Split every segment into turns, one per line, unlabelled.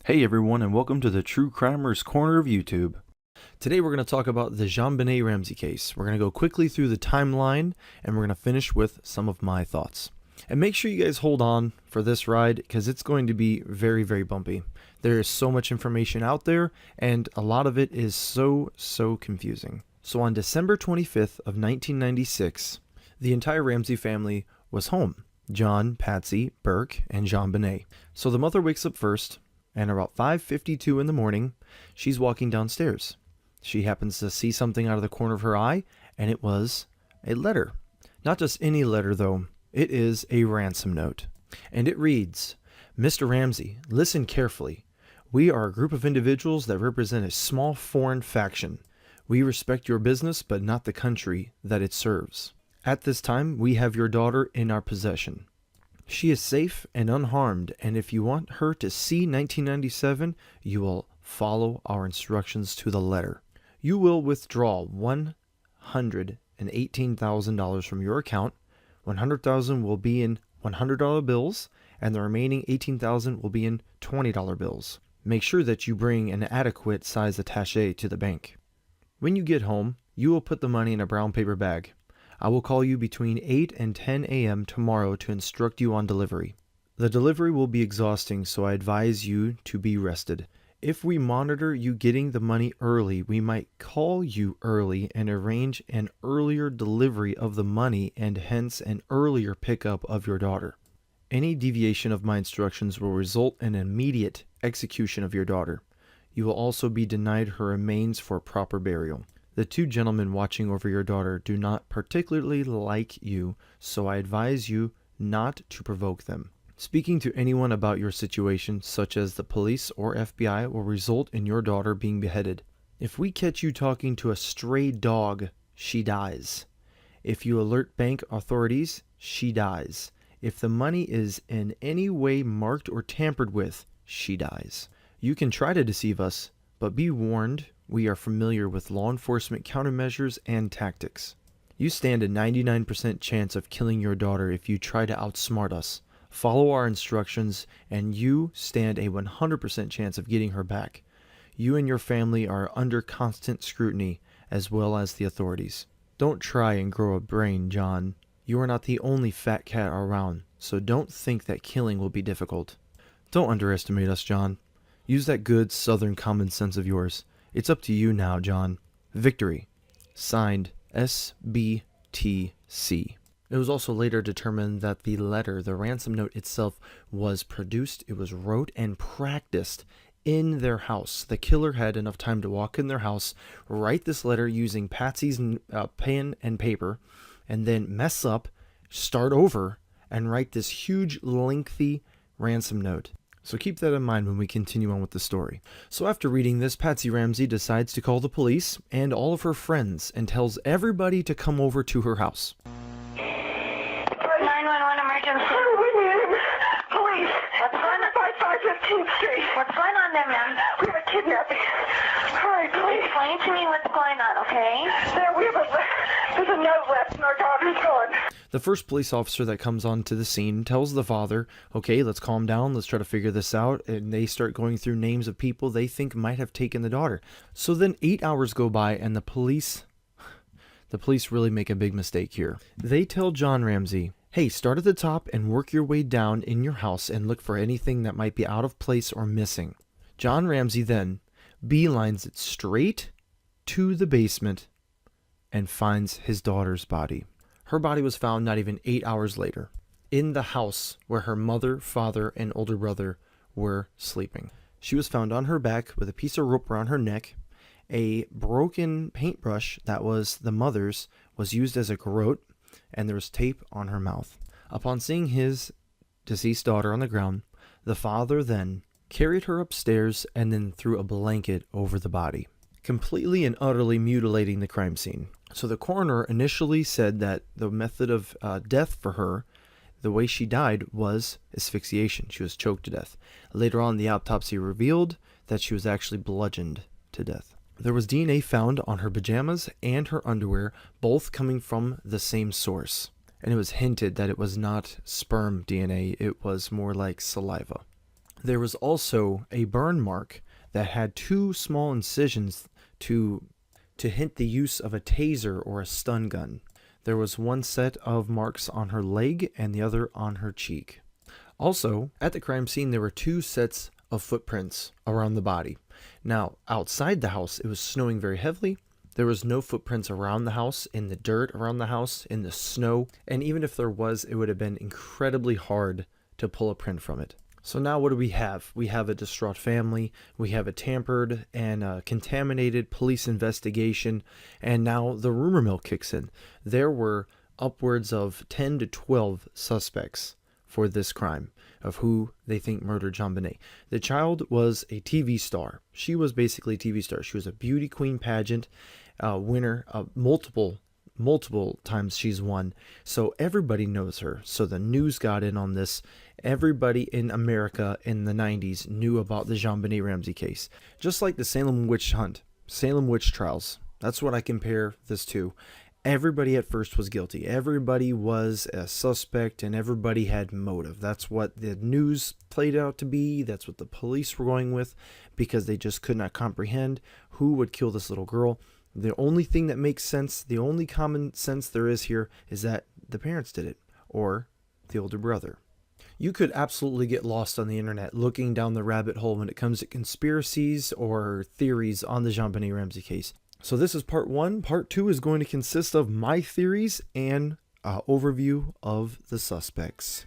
Hey everyone, and welcome to the True Crimers Corner of YouTube. Today we're going to talk about the JonBenet Ramsey case. We're going to go quickly through the timeline, and we're going to finish with some of my thoughts. And make sure you guys hold on for this ride, because it's going to be very, very bumpy. There is so much information out there, and a lot of it is so confusing. So on December 25th of 1996, the entire Ramsey family was home. John, Patsy, Burke, and JonBenet. So the mother wakes up first, and about 5:52 in the morning, she's walking downstairs. She happens to see something out of the corner of her eye, and it was a letter. Not just any letter, though. It is a ransom note. And it reads, "Mr. Ramsey, listen carefully. We are a group of individuals that represent a small foreign faction. We respect your business, but not the country that it serves. At this time, we have your daughter in our possession. She is safe and unharmed, and if you want her to see 1997, you will follow our instructions to the letter. You will withdraw $118,000 from your account. $100,000 will be in $100 bills, and the remaining $18,000 will be in $20 bills. Make sure that you bring an adequate size attaché to the bank. When you get home, you will put the money in a brown paper bag. I will call you between 8 and 10 a.m. tomorrow to instruct you on delivery. The delivery will be exhausting, so I advise you to be rested. If we monitor you getting the money early, we might call you early and arrange an earlier delivery of the money and hence an earlier pickup of your daughter. Any deviation of my instructions will result in immediate execution of your daughter. You will also be denied her remains for proper burial. The two gentlemen watching over your daughter do not particularly like you, so I advise you not to provoke them. Speaking to anyone about your situation, such as the police or FBI, will result in your daughter being beheaded. If we catch you talking to a stray dog, she dies. If you alert bank authorities, she dies. If the money is in any way marked or tampered with, she dies. You can try to deceive us, but be warned, we are familiar with law enforcement countermeasures and tactics. You stand a 99% chance of killing your daughter if you try to outsmart us. Follow our instructions, and you stand a 100% chance of getting her back. You and your family are under constant scrutiny, as well as the authorities. Don't try and grow a brain, John. You are not the only fat cat around, so don't think that killing will be difficult. Don't underestimate us, John. Use that good southern common sense of yours. It's up to you now, John. Victory. Signed, SBTC. It was also later determined that the letter, the ransom note itself, was produced, it was wrote and practiced in their house. The killer had enough time to walk in their house, write this letter using Patsy's pen and paper, and then mess up, start over, and write this huge, lengthy ransom note. So keep that in mind when we continue on with the story. So after reading this, Patsy Ramsey decides to call the police and all of her friends and tells everybody to come over to her house.
911 emergency.
Police.
What's going on?
515th Street.
What's going on there, ma'am?
We have a kidnapping. Hurry, please.
Explain to me what's going on, okay?
There's a note left and our daughter's gone.
The first police officer that comes onto the scene tells the father, okay, let's calm down, let's try to figure this out, and they start going through names of people they think might have taken the daughter. So then 8 hours go by, and the police really make a big mistake here. They tell John Ramsey, hey, start at the top and work your way down in your house and look for anything that might be out of place or missing. John Ramsey then beelines it straight to the basement and finds his daughter's body. Her body was found not even 8 hours later, in the house where her mother, father, and older brother were sleeping. She was found on her back with a piece of rope around her neck. A broken paintbrush that was the mother's was used as a garrote, and there was tape on her mouth. Upon seeing his deceased daughter on the ground, the father then carried her upstairs and then threw a blanket over the body, completely and utterly mutilating the crime scene. So the coroner initially said that the method of death for her, the way she died, was asphyxiation. She was choked to death. Later on, the autopsy revealed that she was actually bludgeoned to death. There was DNA found on her pajamas and her underwear, both coming from the same source. And it was hinted that it was not sperm DNA, it was more like saliva. There was also a burn mark that had 2 small incisions to hint the use of a taser or a stun gun. There was one set of marks on her leg and the other on her cheek. Also, at the crime scene, there were 2 sets of footprints around the body. Now, outside the house, it was snowing very heavily. There was no footprints around the house, in the dirt around the house, in the snow, and even if there was, it would have been incredibly hard to pull a print from it. So now what do we have? We have a distraught family, we have a tampered and contaminated police investigation, and now the rumor mill kicks in. There were upwards of 10 to 12 suspects for this crime of who they think murdered JonBenet. The child was a TV star. She was basically a TV star. She was a beauty queen pageant winner, multiple times she's won. So everybody knows her. So the news got in on this. Everybody in America in the 90s knew about the JonBenet Ramsey case. Just like the Salem witch hunt, Salem witch trials. That's what I compare this to. Everybody at first was guilty. Everybody was a suspect and everybody had motive. That's what the news played out to be. That's what the police were going with because they just could not comprehend who would kill this little girl. The only thing that makes sense, the only common sense there is here is that the parents did it or the older brother. You could absolutely get lost on the internet looking down the rabbit hole when it comes to conspiracies or theories on the JonBenet Ramsey case. So this is part 1. Part 2 is going to consist of my theories and overview of the suspects.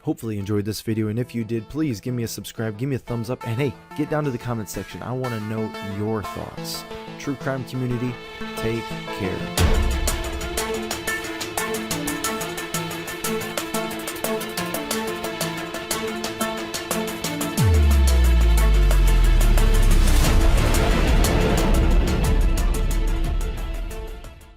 Hopefully you enjoyed this video, and if you did, please give me a subscribe, give me a thumbs up, and hey, get down to the comment section. I want to know your thoughts. True crime community, take care.